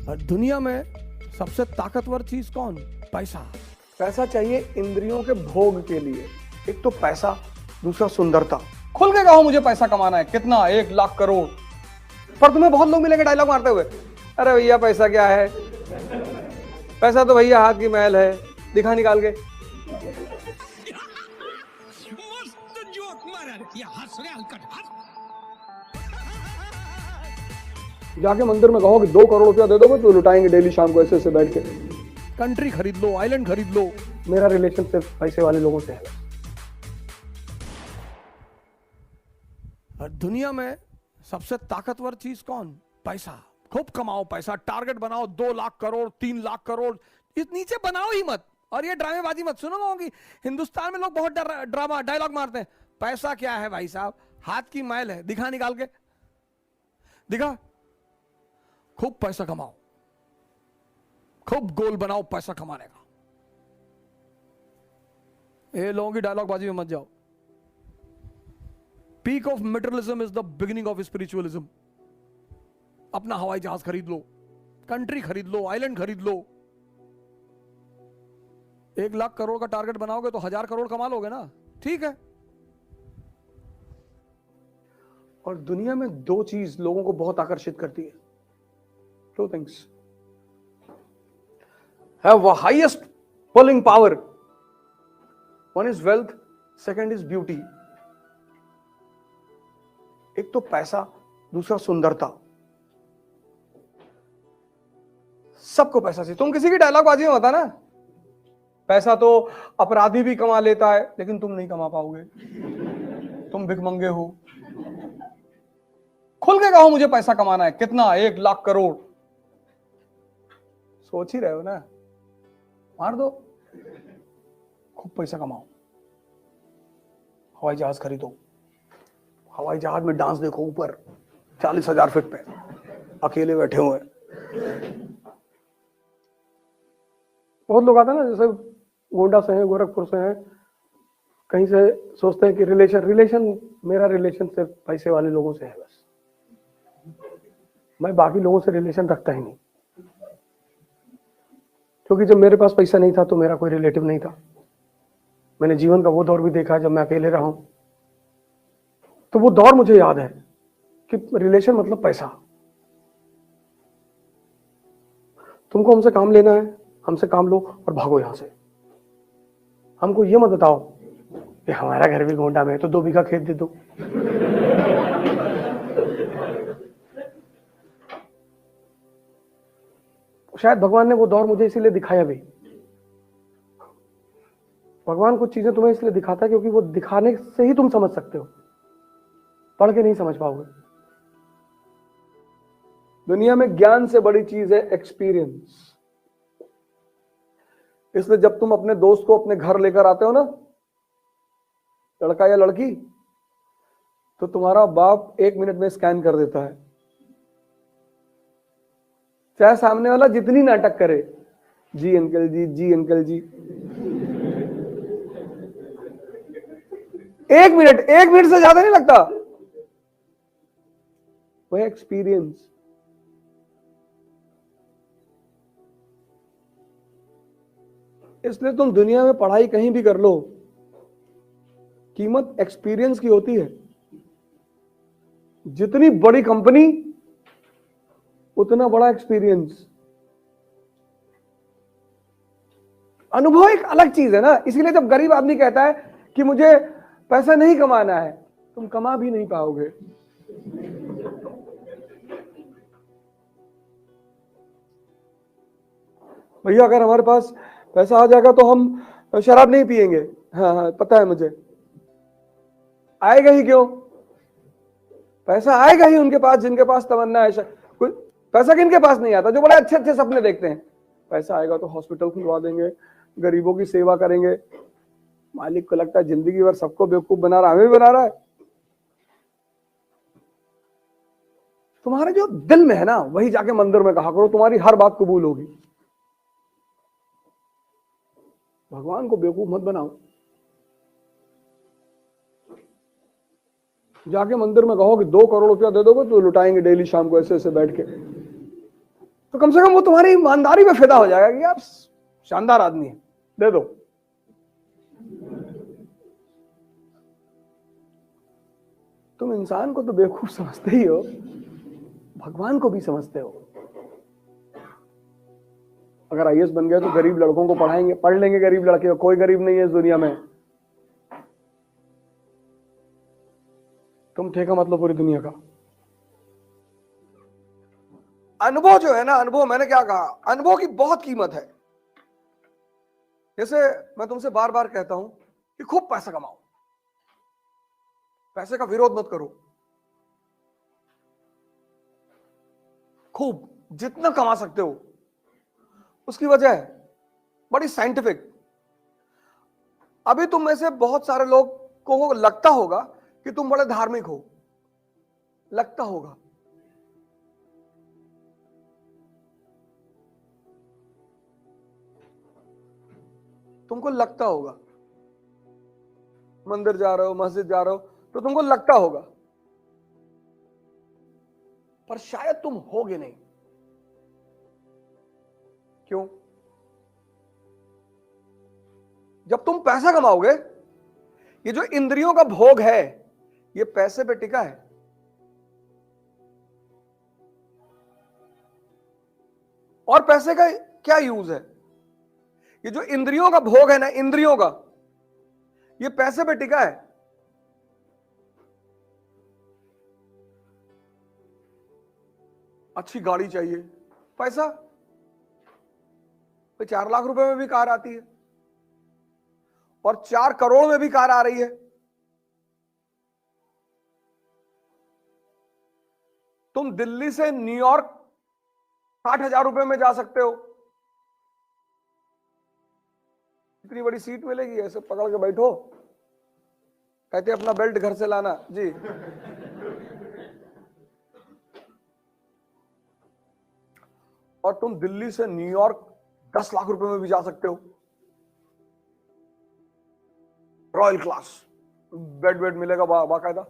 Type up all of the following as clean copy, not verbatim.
दुनिया में सबसे ताकतवर चीज कौन? पैसा। पैसा चाहिए इंद्रियों के भोग के लिए। एक तो पैसा, दूसरा सुंदरता। खुल के कहो मुझे पैसा कमाना है। कितना? 1 लाख करोड़। पर तुम्हें बहुत लोग मिलेंगे डायलॉग मारते हुए, अरे भैया पैसा क्या है, पैसा तो भैया हाथ की मैल है, दिखा निकाल के। जाके मंदिर में कहो कि 2 करोड़ रुपया दे दोगे तो लुटाएंगे डेली शाम को ऐसे ऐसे बैठ के। कंट्री खरीद लो, आइलैंड खरीद लो। मेरा रिलेशन सिर्फ पैसे वाले लोगों से है। दुनिया में सबसे ताकतवर चीज कौन? पैसा। खूब कमाओ पैसा, टारगेट बनाओ 2 लाख करोड़, 3 लाख करोड़। इस नीचे बनाओ ही मत, और ये ड्रामेबाजी मत सुनो कि हिंदुस्तान में लोग बहुत ड्रामा डायलॉग मारते हैं। पैसा क्या है भाई साहब, हाथ की मैल है, दिखा निकाल के दिखा। खूब पैसा कमाओ, खूब गोल बनाओ पैसा कमाने का। ये लोगों की डायलॉग बाजी में मत जाओ। Peak of materialism is the beginning of spiritualism. अपना हवाई जहाज खरीद लो, कंट्री खरीद लो, आइलैंड खरीद लो। 1 लाख करोड़ का टारगेट बनाओगे तो 1000 करोड़ कमा लोगे ना, ठीक है। और दुनिया में 2 चीज लोगों को बहुत आकर्षित करती है। 2 things have the highest pulling power. One is wealth, second is beauty. एक तो पैसा, दूसरा सुंदरता। सबको पैसा चाहिए। तुम किसी की डायलॉग बाजी में बता ना, पैसा तो अपराधी भी कमा लेता है, लेकिन तुम नहीं कमा पाओगे, तुम भिखमंगे हो। खुल के कहो मुझे पैसा कमाना है। कितना? 1 लाख करोड़। सोच ही रहे हो ना, मार दो। खूब पैसा कमाओ, हवाई जहाज खरीदो, हवाई जहाज में डांस देखो ऊपर 40,000 फीट पे, अकेले बैठे हुए। बहुत लोग आते हैं ना, जैसे गोंडा से हैं, गोरखपुर से हैं, कहीं से, सोचते हैं कि रिलेशन मेरा रिलेशन सिर्फ पैसे वाले लोगों से है बस। मैं बाकी लोगों से रिलेशन रखता ही नहीं, क्योंकि जब मेरे पास पैसा नहीं था तो मेरा कोई रिलेटिव नहीं था। मैंने जीवन का वो दौर भी देखा जब मैं अकेले रहा हूं, तो वो दौर मुझे याद है कि रिलेशन मतलब पैसा। तुमको हमसे काम लेना है, हमसे काम लो और भागो यहां से। हमको ये मत बताओ कि हमारा घर भी गोंडा में है तो 2 बीघा खेत दे दो। शायद भगवान ने वो दौर मुझे इसीलिए दिखाया भी। भगवान कुछ चीजें तुम्हें इसलिए दिखाता है क्योंकि वो दिखाने से ही तुम समझ सकते हो, पढ़ के नहीं समझ पाओगे। दुनिया में ज्ञान से बड़ी चीज है एक्सपीरियंस। इसलिए जब तुम अपने दोस्त को अपने घर लेकर आते हो ना, लड़का या लड़की, तो तुम्हारा बाप 1 मिनट में स्कैन कर देता है, चाहे सामने वाला जितनी नाटक करे, जी अंकल जी, जी अंकल जी। 1 मिनट से ज्यादा नहीं लगता। वह एक्सपीरियंस। इसलिए तुम दुनिया में पढ़ाई कहीं भी कर लो, कीमत एक्सपीरियंस की होती है। जितनी बड़ी कंपनी उतना बड़ा एक्सपीरियंस। अनुभव एक अलग चीज है ना। इसीलिए जब गरीब आदमी कहता है कि मुझे पैसा नहीं कमाना है, तुम कमा भी नहीं पाओगे। भैया अगर हमारे पास पैसा आ जाएगा तो हम शराब नहीं पिएंगे। हाँ हाँ पता है मुझे। आएगा ही क्यों? पैसा आएगा ही उनके पास जिनके पास तमन्ना है। कोई पैसा किनके पास नहीं आता? जो बड़े अच्छे अच्छे सपने देखते हैं। पैसा आएगा तो हॉस्पिटल खुलवा देंगे, गरीबों की सेवा करेंगे। मालिक को लगता है जिंदगी भर सबको बेवकूफ बना रहा है, हमें भी बना रहा है। तुम्हारे जो दिल में है ना, वही जाके मंदिर में कहा करो, तुम्हारी हर बात कबूल होगी। भगवान को बेवकूफ मत बनाओ। जाके मंदिर में कहो कि 2 करोड़ रुपया दे दोगे तो लुटाएंगे डेली शाम को ऐसे ऐसे बैठ के। तो कम से कम वो तुम्हारी ईमानदारी में फिदा हो जाएगा कि यार शानदार आदमी है, दे दो। तुम इंसान को तो बेवकूफ समझते ही हो, भगवान को भी समझते हो। अगर आईएएस बन गए तो गरीब लड़कों को पढ़ाएंगे, पढ़ लेंगे गरीब लड़के, कोई गरीब नहीं है इस दुनिया में। तुम ठेका मत लो पूरी दुनिया का। अनुभव जो है ना, अनुभव, मैंने क्या कहा, अनुभव की बहुत कीमत है। जैसे मैं तुमसे बार बार कहता हूं कि खूब पैसा कमाओ, पैसे का विरोध मत करो, खूब जितना कमा सकते हो। उसकी वजह है बड़ी साइंटिफिक। अभी तुम में से बहुत सारे लोग को लगता होगा कि तुम बड़े धार्मिक हो, लगता होगा। तुमको लगता होगा, मंदिर जा रहे हो, मस्जिद जा रहे हो, तो तुमको लगता होगा, पर शायद तुम होगे नहीं। क्यों? जब तुम पैसा कमाओगे, ये जो इंद्रियों का भोग है ये पैसे पे टिका है। और पैसे का क्या यूज है? ये जो इंद्रियों का भोग है ना, इंद्रियों का, ये पैसे पे टिका है। अच्छी गाड़ी चाहिए, पैसा। 4 लाख रुपए में भी कार आती है और 4 करोड़ में भी कार आ रही है। तुम दिल्ली से न्यूयॉर्क 60,000 रुपए में जा सकते हो। इतनी बड़ी सीट मिलेगी, ऐसे पकड़ के बैठो, कहते अपना बेल्ट घर से लाना जी। और तुम दिल्ली से न्यूयॉर्क 10 लाख रुपए में भी जा सकते हो, रॉयल क्लास, बेड वेड मिलेगा बाकायदा,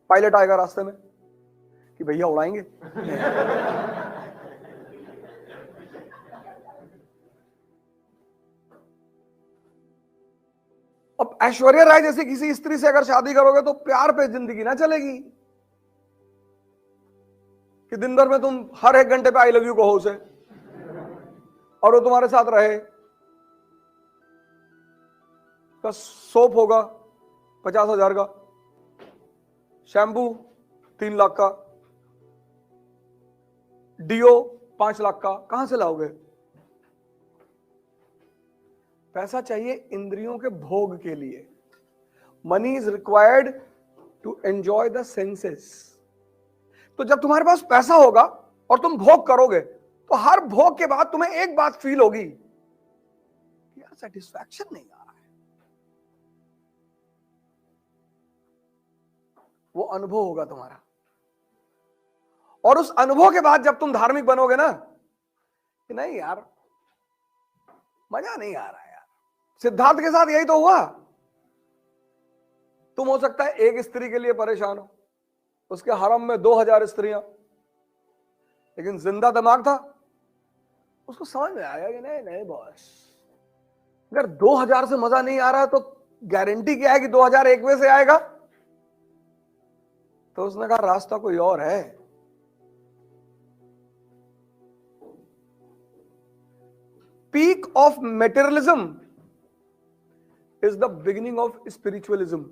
पायलट आएगा रास्ते में कि भैया उड़ाएंगे। अब ऐश्वर्या राय जैसी किसी स्त्री से अगर शादी करोगे तो प्यार पे जिंदगी ना चलेगी कि दिन भर में तुम हर 1 घंटे पे आई लव यू कहो उसे और वो तुम्हारे साथ रहे। का सोप होगा 50,000 का, शैम्पू 3 लाख का, डीओ 5 लाख का, कहां से लाओगे? पैसा चाहिए इंद्रियों के भोग के लिए। Money is required to enjoy the senses. तो जब तुम्हारे पास पैसा होगा और तुम भोग करोगे तो हर भोग के बाद तुम्हें एक बात फील होगी, यार सेटिस्फैक्शन नहीं आ रहा है। वो अनुभव होगा तुम्हारा। और उस अनुभव के बाद जब तुम धार्मिक बनोगे ना, कि नहीं यार मजा नहीं आ रहा है यार। सिद्धार्थ के साथ यही तो हुआ। तुम हो सकता है एक स्त्री के लिए परेशान हो, उसके हरम में 2000 स्त्रियां, लेकिन जिंदा दिमाग था, उसको समझ में आया कि नहीं नहीं बॉस, अगर 2000 से मजा नहीं आ रहा है तो गारंटी क्या है कि 2001वें से आएगा? तो उसने कहा रास्ता कोई और है। Peak of materialism is the beginning of spiritualism.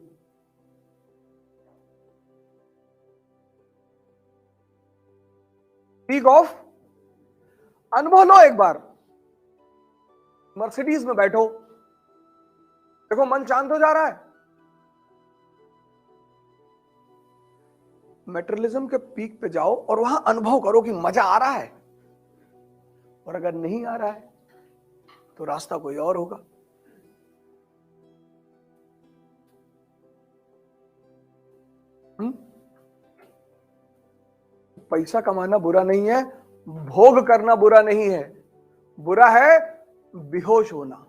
Peak of, अनुभव लो एक बार, मर्सिडीज में बैठो, देखो मन शांत हो जा रहा है। मेटेरियलिज्म के पीक पे जाओ और वहां अनुभव करो कि मजा आ रहा है। और अगर नहीं आ रहा है तो रास्ता कोई और होगा। पैसा कमाना बुरा नहीं है, भोग करना बुरा नहीं है, बुरा है बेहोश होना।